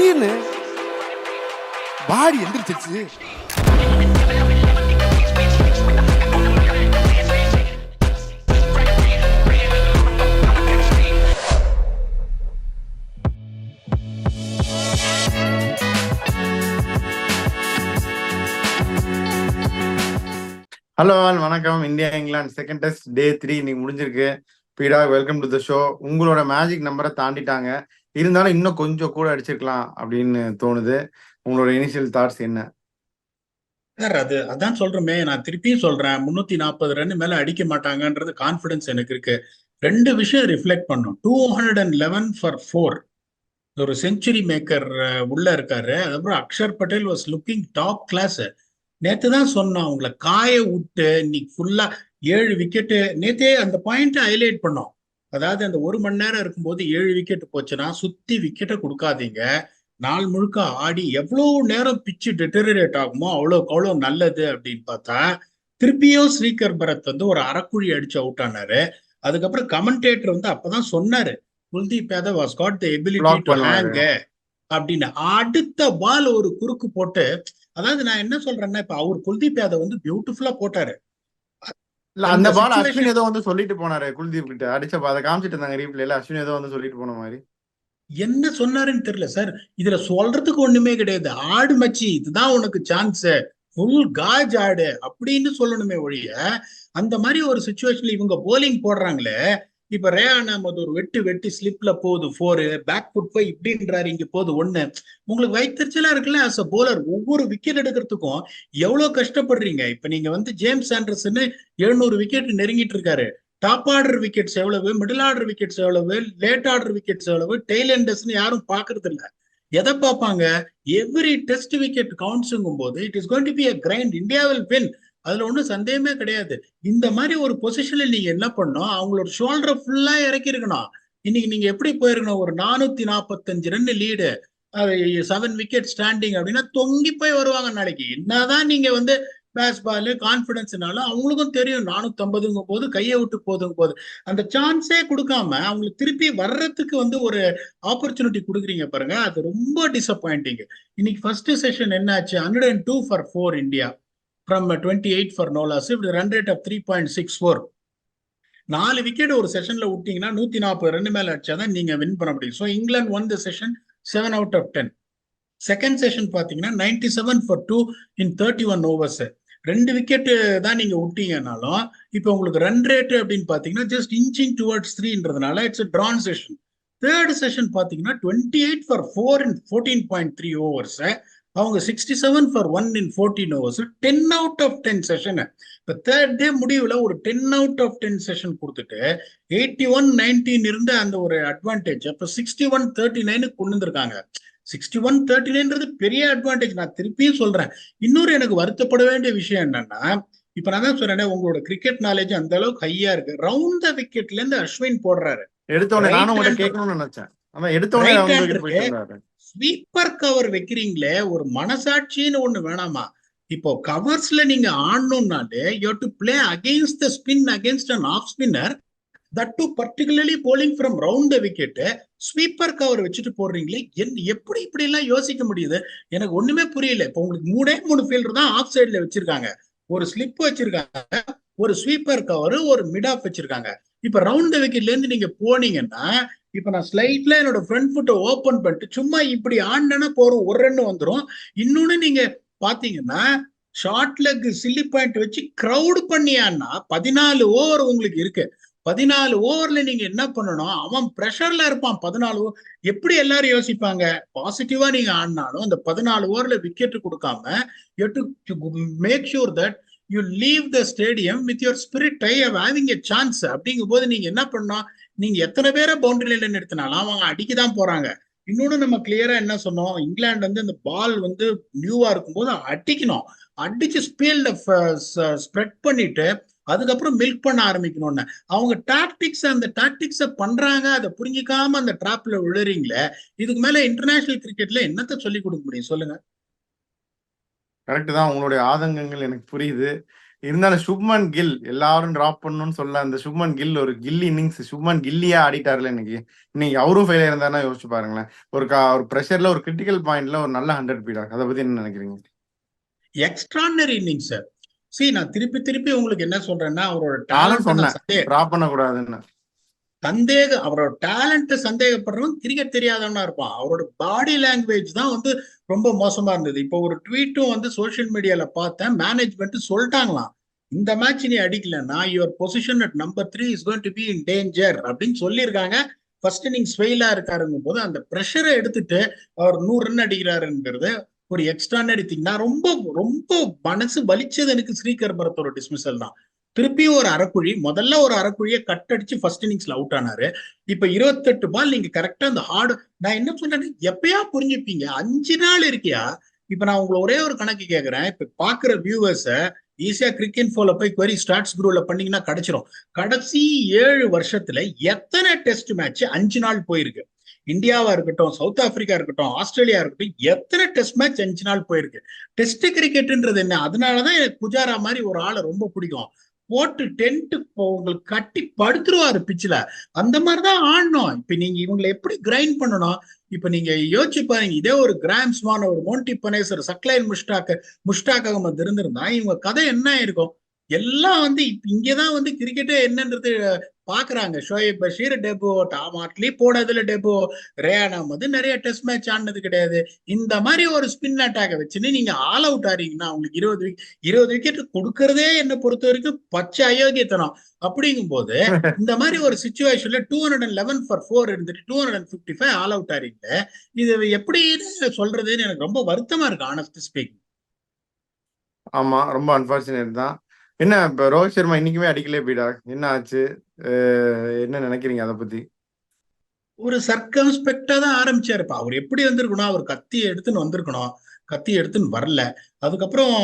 திடீர்னு பாடி எந்திரிச்சிருச்சு. Hello all, வணக்கம். India England second test டே 3 இன்னைக்கு முடிஞ்சிருக்கு. பீடா, வெல்கம் டு த ஷோ. உங்களோட மேஜிக் நம்பரை தாண்டிட்டாங்க, இருந்தாலும் இன்னும் கொஞ்சம் கூட அடிச்சிருக்கலாம் அப்படின்னு தோணுது. உங்களோட இனிஷியல் தாட்ஸ் என்ன சார்? அதான் சொல்றேமே, நான் திருப்பியும் சொல்றேன், 340 ரன் மேல அடிக்க மாட்டாங்கன்றது கான்பிடன்ஸ் எனக்கு இருக்கு. ரெண்டு விஷயம் ரிஃப்ளெக்ட் பண்ணும். 211 ஃபார் 4, ஒரு செஞ்சுரி மேக்கர் உள்ள இருக்காரு. அதுக்கப்புறம் Axar Patel was looking top class. நேத்து தான் சொன்னோம், அவங்கள காய விட்டு இன்னைக்கு ஃபுல்லா 7 விக்கெட்டு. நேத்தே அந்த பாயிண்ட் ஹைலைட் பண்ணோம். அதாவது அந்த 1 மணி நேரம் இருக்கும்போது 7 விக்கெட் போச்சுன்னா சுத்தி விக்கெட்டை கொடுக்காதீங்க. நாள் முழுக்க ஆடி எவ்வளவு நேரம் பிச்சு டெட்டரேட் ஆகுமோ அவ்வளோக்கு அவ்வளோ நல்லது அப்படின்னு பார்த்தா, திருப்பியும் ஸ்ரீகர் பரத் வந்து ஒரு அரைக்குழி அடிச்சு அவுட் ஆனாரு. அதுக்கப்புறம் கமெண்டேட்டர் வந்து அப்பதான் சொன்னாரு, Kuldeep Yadav was got the ability to hang அப்படின்னு. அடுத்த பால் ஒரு குறுக்கு போட்டு, அதாவது நான் என்ன சொல்றேன்னா, இப்ப அவர் குல்தீப் யாதவ் வந்து பியூட்டிஃபுல்லா போட்டாரு. இல்ல, அந்த பால் அஸ்வின் ஏதோ வந்து சொல்லிட்டு போனாரு குல்தீப் கிட்ட. அடிச்ச அதை காமிச்சிட்டு இருந்தாங்க ரீப்ளேல. அஸ்வின் ஏதோ வந்து சொல்லிட்டு போன மாதிரி. என்ன சொன்னாருன்னு தெரியல சார். இதுல சொல்றதுக்கு ஒண்ணுமே கிடையாது. ஆடு மச்சி, இதுதான் உனக்கு சான்ஸ், ஃபுல் காஜ் ஆடு அப்படின்னு சொல்லணுமே ஒழிய, அந்த மாதிரி ஒரு சுச்சுவேஷன்ல இவங்க போலிங் போடுறாங்களே. இப்ப ரேயான் அஹமத் ஒரு வெட்டி ஸ்லிப்ல போகுது 4, பேக் ஃபுட் போய் இப்படின்றாரு, இங்க போகுது 1. உங்களுக்கு வயிற்றுச்சலா இருக்குல்ல ஆஸ் அ போலர். ஒவ்வொரு விக்கெட் எடுக்கிறதுக்கும் எவ்வளவு கஷ்டப்படுறீங்க. இப்ப நீங்க வந்து ஜேம்ஸ் ஆண்டர்சன் 700 விக்கெட் நெருங்கிட்டு இருக்காரு. டாப் ஆர்டர் விக்கெட்ஸ் எவ்வளவு, மிடில் ஆர்டர் விக்கெட்ஸ் எவ்வளவு, லேட் ஆர்டர் விக்கெட்ஸ் எவ்வளவு, டெய்ல் எண்டர்ஸ்னு யாரும் பாக்குறது இல்ல. எதை பார்ப்பாங்க? எவ்ரி டெஸ்ட் விக்கெட் கவுண்ட்ஸுங்கும் போது it is going to be a grind. India will win, அதுல ஒன்றும் சந்தேகமே கிடையாது. இந்த மாதிரி ஒரு பொசிஷன்ல நீங்க என்ன பண்ணணும், அவங்களோட ஷோல்டரை ஃபுல்லா இறக்கி இருக்கணும். இன்னைக்கு நீங்க எப்படி போயிருக்கணும், ஒரு 445 ரன் லீடு, 7 விக்கெட் ஸ்டாண்டிங் அப்படின்னா தொங்கி போய் வருவாங்க நாளைக்கு. என்னதான் நீங்க வந்து பேஸ்பால் கான்பிடன்ஸ்னாலும் அவங்களுக்கும் தெரியும் 450 போது கையை விட்டு போதுங்க போது. அந்த சான்ஸே கொடுக்காம அவங்களுக்கு திருப்பி வர்றதுக்கு வந்து ஒரு ஆப்பர்ச்சுனிட்டி கொடுக்குறீங்க பாருங்க, அது ரொம்ப டிசப்பாயிண்டிங். இன்னைக்கு ஃபர்ஸ்ட் செஷன் என்ன ஆச்சு? 102 for 4 India from 28 for no loss, run rate of 3.64. 4 wicket ஒரு செஷன்ல விட்டீங்கன்னா 140 ரன் மேல அடிச்சாதான் நீங்க வின் பண்ண முடியும். So England one the session 7 out of 10. Second session பாத்தீங்கன்னா 97 ஃபார் 2 இன் 31 ஓவர்ஸ். 2 விக்கெட் தான் நீங்க விட்டீங்கன்னாலும் இப்போ உங்களுக்கு ரன் ரேட் அப்படின்னு பாத்தீங்கன்னா ஜஸ்ட் இன்ச்சிங் டுவர்ட்ஸ் 3ன்றதுனால it's drawn session. Third session பாத்தீங்கன்னா 28 ஃபார் 4 இன் 14.3 ஓவர்ஸ். அவங்க 67 for 1 in 14 overs. 10 out of 10 session. இப்போ தேர்ட் டே முடிவுல ஒரு 10 out of 10 செஷன் கொடுத்துட்டு 81-19 இருந்த அந்த ஒரு அட்வான்டேஜ் அப்ப 61-39 கொண்டு வந்திருக்காங்க. 61-39 பெரிய அட்வான்டேஜ். நான் திருப்பியும் சொல்றேன், இன்னொரு எனக்கு வருத்தப்பட வேண்டிய விஷயம் என்னன்னா, இப்ப நான் தான் சொல்றேன், உங்களோட கிரிக்கெட் நாலேஜ் அந்த அளவுக்கு ஹையா இருக்கு. ரவுண்ட் த விக்கெட்ல இருந்து அஸ்வின் போடுறாரு. ஸ்வீப்பர் கவர் வைக்கிறீங்களே, ஒரு மனசாட்சின்னு ஒண்ணு வேணாமா? இப்போ கவர்ஸ்ல நீங்க ஆடணும்னாலே you have to play against the spin, against an off spinner, that too particularly bowling from round the wicket. Sweeper cover வச்சுட்டு போடுறீங்களே, எப்படி இப்படி எல்லாம் யோசிக்க முடியுது? எனக்கு ஒண்ணுமே புரியல. இப்போ உங்களுக்கு 3 ஃபீல்டர் தான் ஆஃப் சைட்ல வச்சிருக்காங்க. ஒரு ஸ்லிப் வச்சிருக்காங்க, ஒரு ஸ்வீப்பர் கவர், ஒரு மிட் ஆஃப் வச்சிருக்காங்க. இப்ப ரவுண்ட் த விக்கெட்ல இருந்து நீங்க போனீங்கன்னா, இப்ப நான் ஸ்லைட்ல என்னோட ஃப்ரண்ட் ஃபுட்டை ஓபன் பண்ணிட்டு சும்மா இப்படி ஆண்டனா போறோம், ஒரு ரன் வந்துடும். இன்னொன்னு நீங்க பாத்தீங்கன்னா, ஷார்ட் லெக் சில்லி பாயிண்ட் வச்சு கிரவுட் பண்ணியான்னா 14 ஓவர் உங்களுக்கு இருக்கு. 14 ஓவர்ல நீங்க என்ன பண்ணணும்? அவன் பிரஷர்ல இருப்பான். 14 எப்படி எல்லாரும் யோசிப்பாங்க? பாசிட்டிவா நீங்க ஆடினாலும் அந்த 14 ஓவர்ல விக்கெட் கொடுக்காம you to make sure that you leave the stadium with your spirit high of having a chance. அப்படிங்கும் போது நீங்க என்ன பண்ணணும்? நீங்க எத்தனை பேரை பவுண்டரி லைன்ல நிறுத்தினாலும் அவங்க அடிக்கதான் போறாங்க. இன்னொன்னு நம்ம கிளியரா என்ன சொன்னோம், இங்கிலாந்து வந்து அந்த பால் வந்து நியூவா இருக்கும்போது அடிக்கணும். அடிச்சு ஸ்பீல்ட ஸ்ப்ரெட் பண்ணிட்டு அதுக்கப்புறம் மில்க் பண்ண ஆரம்பிக்கணும்னு அவங்க டாக்டிக்ஸ், அந்த டாக்டிக்ஸ பண்றாங்க. அதை புரிஞ்சிக்காம அந்த டிராப்ல விழுறீங்களே, இதுக்கு மேல இன்டர்நேஷனல் கிரிக்கெட்ல என்னத்த சொல்லி கொடுக்க முடியும் சொல்லுங்க? கரெக்ட் தான், உங்களுடைய ஆதங்கங்கள் எனக்கு புரியுது. இருந்தாலும் சுப்மன் கில் எல்லாரும் டிராப் பண்ணணும்னு சொல்ல அந்த சுப்மன் கில் ஒரு கில்லி இன்னிங்ஸ் சுப்மன் கில்லியா ஆடிட்டார்ல இன்னைக்கு. இன்னைக்கு அவரும் ஃபெயில் ஆயிருந்தாருன்னா யோசிச்சு பாருங்களேன். ஒரு ப்ரெஷர்ல ஒரு கிரிட்டிக்கல் பாயிண்ட்ல ஒரு நல்ல 100 பீடா. அதை பத்தி என்ன நினைக்கிறீங்க? Extraordinary innings sir. நான் திருப்பி உங்களுக்கு என்ன சொல்றேன்னா, அவரோட நானும் சொன்னேன் டேலண்ட் டிராப் பண்ண கூடாதுன்னு. அவரோட டேலண்ட் சந்தேகப்படுறவன் கிரிக்கெட் தெரியாதவனா இருப்பான். அவரோட பாடி லாங்குவேஜ் தான் வந்து ரொம்ப மோசமா இருந்தது. இப்போ ஒரு ட்வீட்டும் வந்து சோசியல் மீடியால பார்த்தேன், மேனேஜ்மெண்ட் சொல்லிட்டாங்களாம், இந்த மேட்ச் நீ அடிக்கலன்னா your position at number 3 is going to be in danger அப்படின்னு சொல்லியிருக்காங்க. ஃபர்ஸ்ட் இன்னிங்ஸ் ஃபெயிலா இருக்காருங்கும் போது அந்த ப்ரெஷரை எடுத்துட்டு அவர் 100 ரன் அடிக்கிறாருங்கிறது ஒரு எக்ஸ்ட்ரானரி திங். நான் ரொம்ப ரொம்ப மனசு வலிச்சது எனக்கு ஸ்ரீகர் பரத்தோட டிஸ்மிசல் தான். திருப்பியும் ஒரு அரைக்குழி, முதல்ல ஒரு அரைக்குழியை கட் அடிச்சு ஃபர்ஸ்ட் இன்னிங்ஸ்ல அவுட் ஆனாரு. இப்ப 28 பால் நீங்க கரெக்டா அந்த ஹார்டு, நான் என்ன சொல்றேன்னு எப்பயா புரிஞ்சுப்பீங்க? 5 நாள் இருக்கியா? இப்ப நான் உங்களை ஒரே ஒரு கணக்கு கேட்கறேன். இப்ப பாக்குற வியூவர்ஸ ஈஸியா கிரிக்கெட் போல போய் query ஸ்டாட்ஸ் குரூப்ல பண்ணீங்கன்னா கிடைச்சிரும். கடைசி 7 வருஷத்துல எத்தனை டெஸ்ட் மேட்ச் 5 நாள் போயிருக்கு? இந்தியாவா இருக்கட்டும், சவுத் ஆப்பிரிக்கா இருக்கட்டும், ஆஸ்திரேலியா இருக்கட்டும், எத்தனை டெஸ்ட் மேட்ச் 5 நாள் போயிருக்கு? டெஸ்ட் கிரிக்கெட்ன்றது என்ன? அதனாலதான் எனக்கு புஜாரா மாதிரி ஒரு ஆளை ரொம்ப பிடிக்கும். போட்டு டென்ட் உங்களுக்கு கட்டி படுத்துருவாரு பிச்சுல. அந்த மாதிரிதான் ஆடணும். இப்ப நீங்க இவங்களை எப்படி கிரைண்ட் பண்ணணும்? இப்ப நீங்க யோசிச்சு பாருங்க, இதே ஒரு கிராம் ஸ்மான், ஒரு மோன்டி பனேசர், சக்லைன் முஷ்டாக் அகமது இருந்திருந்தா இவங்க கதை என்ன ஆயிருக்கும்? எல்லாம் வந்து இப்ப இங்கதான் வந்து கிரிக்கெட்டே என்னன்றது பாக்குறாங்க. ஷோயப் பஷீர் டெபோ, டாம் ஆட்லி போனதுல டெபோ, ரேயான் அகமது நிறைய டெஸ்ட் மேட்ச் ஆனது கிடையாது. இந்த மாதிரி ஒரு ஸ்பின் அட்டாக வச்சுன்னு நீங்க ஆல் அவுட் ஆறீங்கன்னா உங்களுக்கு 20 விக்கெட் கொடுக்கறதே என்ன பொறுத்த வரைக்கும் பச்சை அயோக்கியத்தனம். அப்படிங்கும் போது இந்த மாதிரி ஒரு சிச்சுவேஷன்ல 211 for 4 இருந்துட்டு 255 ஆல் அவுட் ஆறீங்க. இது எப்படி சொல்றதுன்னு எனக்கு ரொம்ப வருத்தமா இருக்கு, ஆனஸ்ட் ஸ்பீக்கிங். ஆமா, ரொம்ப அன்பார்ச்சுனேட் தான். என்ன இப்ப ரோஹித் சர்மா இன்னைக்குமே அடிக்கலே பீடா, என்ன ஆச்சு? என்ன நினைக்கிறீங்க அதை பத்தி? ஒரு சர்க்கம்ஸ்பெக்டா தான் ஆரம்பிச்சாருப்பா. அவர் எப்படி வந்திருக்கணும்? அவர் கத்தியை எடுத்துன்னு வந்திருக்கணும். கத்தி எடுத்துன்னு வரல. அதுக்கப்புறம்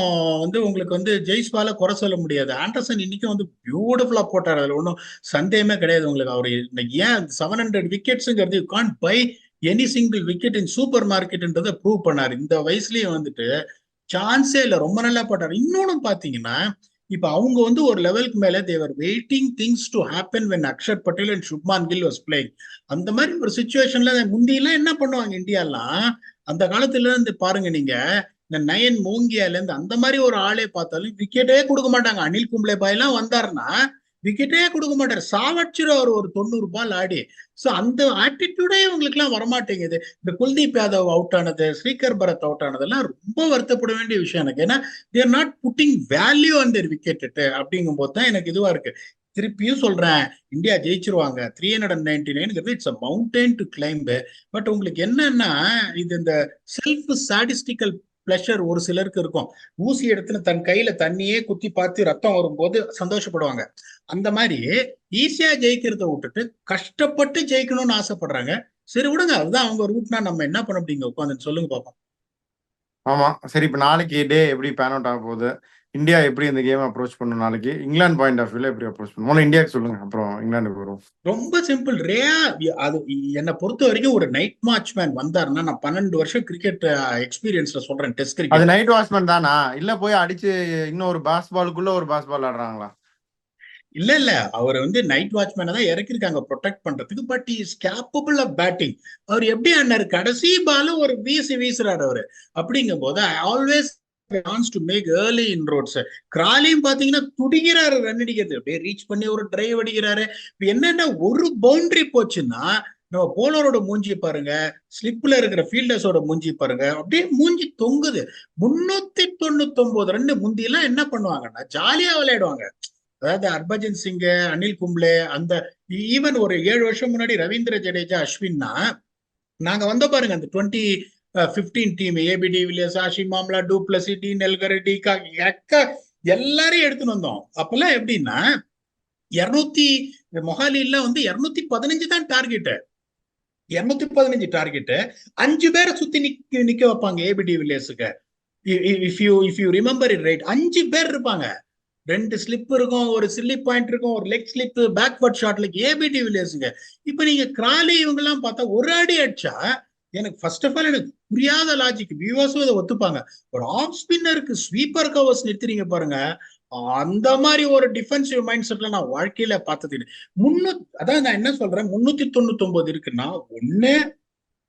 வந்து உங்களுக்கு வந்து ஜெய்ஸ்வால குறை சொல்ல முடியாது. ஆண்டர்சன் இன்னைக்கும் வந்து பியூட்டிஃபுல்லா போட்டார், அதுல ஒன்றும் சந்தேகமே கிடையாது உங்களுக்கு. அவர் ஏன் 700 விக்கெட்ஸுங்கிறது, you can't buy any single wicket in super மார்க்கெட்ன்றதை ப்ரூவ் பண்ணாரு. இந்த வயசுலயே வந்துட்டு சான்ஸே இல்லை, ரொம்ப நல்லா போட்டார். இன்னொன்னு பாத்தீங்கன்னா, இப்ப அவங்க வந்து ஒரு லெவலுக்கு மேல they're waiting things to happen when Axar Patel and Shubman Gill was playing. அந்த மாதிரி ஒரு சுச்சுவேஷன்ல முந்தியெல்லாம் என்ன பண்ணுவாங்க இந்தியாலாம், அந்த காலத்துல இருந்து பாருங்க நீங்க, இந்த நயன் மோங்கியால இருந்து அந்த மாதிரி ஒரு ஆளே பார்த்தாலும் விக்கெட்டே கொடுக்க மாட்டாங்க. அனில் கும்ப்ளே பாய் எல்லாம் வந்தாருன்னா விக்கெட்டே கொடுக்க மாட்டாரு, சாவடிச்சிருவாரு ஒரு 90 பால் ஆடி. சோ அந்த ஆட்டிடியூடே இவங்களுக்கு எல்லாம் வரமாட்டேங்குது. இந்த குல்தீப் யாதவ் அவுட் ஆனது, ஸ்ரீகர் பரத் அவுட் ஆனதெல்லாம் ரொம்ப வருத்தப்பட வேண்டிய விஷயம் எனக்கு. ஏன்னா they're not putting value on their wicket அப்படிங்கும் போது தான் எனக்கு இதுவா இருக்கு. திருப்பியும் சொல்றேன், இந்தியா ஜெயிச்சிருவாங்க. 399 it's a mountain to climb. But உங்களுக்கு என்னன்னா, இது இந்த செல்ஃப் சாடிஸ்டிக்கல் பிளஷர் ஒரு சிலருக்கு இருக்கும். ஊசி இடத்துல தன் கையில தண்ணியே குத்தி பார்த்து ரத்தம் வரும்போது சந்தோஷப்படுவாங்க. அந்த மாதிரி ஈஸியா ஜெயிக்கிறத விட்டுட்டு கஷ்டப்பட்டு ஜெயிக்கணும்னு ஆசைப்படுறாங்க. சரி விடுங்க, அதுதான் அவங்க ரூட்னா நம்ம என்ன பண்ண முடியுங்க? உட்காந்து சொல்லுங்க பாப்போம். ஆமா, சரி. இப்ப நாளைக்கு டே எப்படி பேன் அவுட் ஆக போகுது? இந்தியா எப்படி இந்த கேம் அப்ரோச் பண்ணும்? நாளைக்கு இங்கிலாந்து பாயிண்ட் ஆஃப் வியூல எப்படி அப்ரோச் பண்ணும்? முதல்ல இந்தியாவுக்கு சொல்லுங்க, அப்புறம் இங்கிலாந்துக்கு வரும். ரொம்ப சிம்பிள். அது என்னை பொறுத்த வரைக்கும் ஒரு நைட் வாட்ச்மேன் வந்தாருன்னா, நான் 12 வருஷம் கிரிக்கெட் எக்ஸ்பீரியன்ஸ்ல சொல்றேன், டெஸ்ட் அது கிரிக்கெட். நைட் வாட்ச்மேன் தானா? இல்ல போய் அடிச்சு இன்னொரு பாஸ்பாலுக்குள்ள ஒரு பாஸ்பால் ஆடுறாங்களா? இல்ல, அவர் வந்து நைட் வாட்ச்மேனை தான் இறக்கிருக்காங்க ப்ரொடெக்ட் பண்றதுக்கு. But is capable of batting. அவர் எப்படி ஆனாரு? கடைசி பால் ஒரு வீசுறாரு அவரு. அப்படிங்கும் போது I always wants to make early inroads. கிராலியும் பாத்தீங்கன்னா துடிக்கிறாரு ரன் அடிக்கிறது, அப்படியே ரீச் பண்ணி ஒரு டிரைவ் அடிக்கிறாரு. இப்ப என்னன்னா, ஒரு பவுண்டரி போச்சுன்னா நம்ம போலரோட மூஞ்சி பாருங்க, ஸ்லிப்ல இருக்கிற ஃபீல்டர்ஸோட மூஞ்சி பாருங்க, அப்படியே மூஞ்சி தொங்குது. 399 ரன். முந்தியெல்லாம் என்ன பண்ணுவாங்கன்னா ஜாலியா விளையாடுவாங்க. அதாவது ஹர்பஜன் சிங், அனில் கும்ப்ளே, அந்த ஈவன் ஒரு 7 வருஷம் முன்னாடி ரவீந்திர ஜடேஜா, அஸ்வின்னா, நாங்க வந்த பாருங்க அந்த 2015 team, ABD Villiers, Hashim Amla, du Plessis, Dean Elgar, டி எல்லாரையும் எடுத்துன்னு வந்தோம். அப்பெல்லாம் எப்படின்னா 200 மொஹாலில வந்து 215 தான் டார்கெட். 215 டார்கெட் 5 பேரை சுத்தி நிக்க வைப்பாங்க ஏபிடி வில்லியர்ஸுக்கு. If you remember it right, 5 பேர் இருப்பாங்க. 2 ஸ்லிப் இருக்கும், ஒரு சில்லி பாயிண்ட் இருக்கும், ஒரு லெக் ஸ்லிப், பேக்வர்ட் ஷாட்ல ஏபிடி வில்லியர்ஸுங்க. இப்ப நீங்க கிராலி இவங்க எல்லாம் பார்த்தா ஒரு அடி அடிச்சா, எனக்கு ஃபர்ஸ்ட் ஆஃப் ஆல் எனக்கு புரியாத லாஜிக். வியூவர்ஸும் இதை ஒத்துப்பாங்க. ஒரு ஆஃப் ஸ்பின்னருக்கு ஸ்வீப்பர் கவர்ஸ் நிறுத்துறீங்க பாருங்க, அந்த மாதிரி ஒரு டிஃபென்சிவ் மைண்ட் செட்ல நான் வாழ்க்கையில பார்த்தது இல்லை. அதான் நான் என்ன சொல்றேன், 399 இருக்குன்னா ஒண்ணு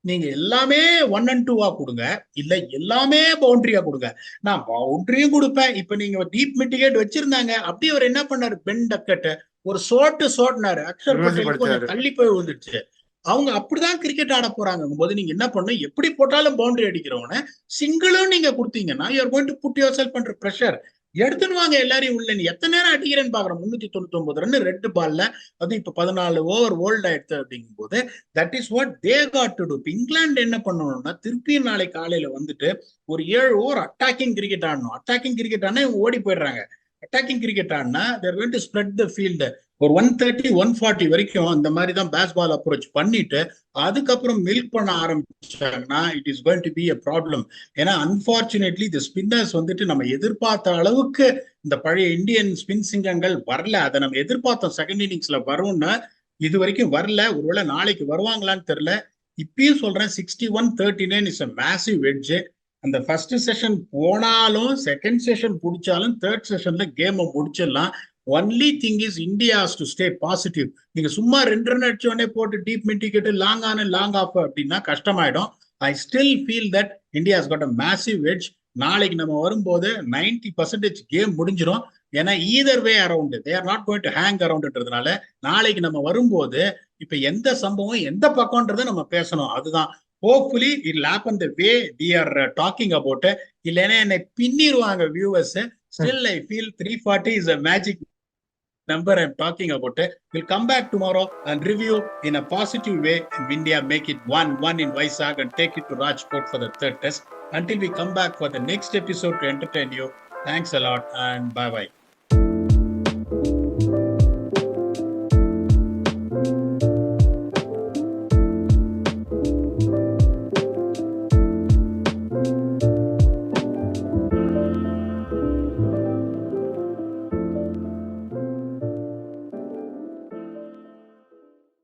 நீங்க எல்லாமே 1 and 2 கொடுங்க, இல்ல எல்லாமே பவுண்டரியா கொடுங்க. நான் பவுண்டரியும் கொடுப்பேன். இப்ப நீங்க டீப் மிட்டிகேட் வச்சிருந்தாங்க, அப்படியே அவர் என்ன பண்ணாரு, பென் டக்கெட் ஒரு சோட்டினாரு, அக்ஷர் பட்டேல் கொஞ்சம் தள்ளி போய் விழுந்துருச்சு. அவங்க அப்படிதான் கிரிக்கெட் ஆட போறாங்க போது நீங்க என்ன பண்ணணும், எப்படி போட்டாலும் பவுண்டரி அடிக்கிறவன சிங்கிளும் நீங்க கொடுத்தீங்கன்னா you are going to put yourself under pressure. எடுத்துன்னு வாங்க எல்லாரையும் உள்ள. நீ எத்தனை நேரம் அடிக்கிறேன்னு பாக்குறேன். 399 ரன் 2 பால்ல, அது இப்ப 14 ஓவர் ஓல்ட் ஆயிடுச்சு அப்படிங்கும் போது that is what they got to to. England என்ன பண்ணணும்னா திருப்பியும் நாளை காலையில வந்துட்டு ஒரு 7 ஓவர் அட்டாக்கிங் கிரிக்கெட் ஆடணும். அட்டாக்கிங் கிரிக்கெட் ஆனா இவங்க ஓடி போயிடுறாங்க. அட்டாக்கிங் கிரிக்கெட் ஆடினா they're going to spread the field. ஒரு 130 140 வரைக்கும் அந்த மாதிரி தான் பேஸ்பால் அப்ரோச் பண்ணிட்டு அதுக்கப்புறம் மில்க் பண்ண ஆரம்பிச்சாங்கன்னா it is going to be a problem. ஏன்னா அன்பார்ச்சுனேட்லி இந்த ஸ்பின்னர்ஸ் வந்துட்டு நம்ம எதிர்பார்த்த அளவுக்கு இந்த பழைய இந்தியன் ஸ்பின் சிங்கங்கள் வரல. அதை நம்ம எதிர்பார்த்தோம் செகண்ட் இன்னிங்ஸ்ல வரும்னு, இது வரைக்கும் வரல. ஒருவேளை நாளைக்கு வருவாங்களான்னு தெரியல. இப்பயும் சொல்றேன் 61-39 இஸ் a massive edge. அந்த ஃபர்ஸ்ட் செஷன் போனாலும் செகண்ட் செஷன் பிடிச்சாலும் தேர்ட் செஷன்ல கேமை முடிச்சிடலாம். Only thing is India has to stay positive. நீங்க சும்மா 2 ரன் அடிச்சோடனே போட்டு deep midwicket long on long off அப்படின்னா கஷ்டமாயிடும். I still feel that India has got a massive edge. நாளைக்கு நம்ம வரும்போது 90% கேம் முடிஞ்சிடும். ஏன்னா either way around they are not going to hang அரவுண்ட்ன்றதுனால நாளைக்கு நம்ம வரும்போது இப்ப எந்த சம்பவம் எந்த பக்கம்ன்றதை நம்ம பேசணும். அதுதான் hopefully it will happen the way we are talking about. இல்லைன்னா என்னை பின்னிடுவாங்க viewers. Still I feel 340 is a magic number I'm talking about. We'll come back tomorrow and review in a positive way and India make it 1-1 in Vizag and take it to Rajkot for the third test. Until we come back for the next episode to entertain you, thanks a lot and bye bye.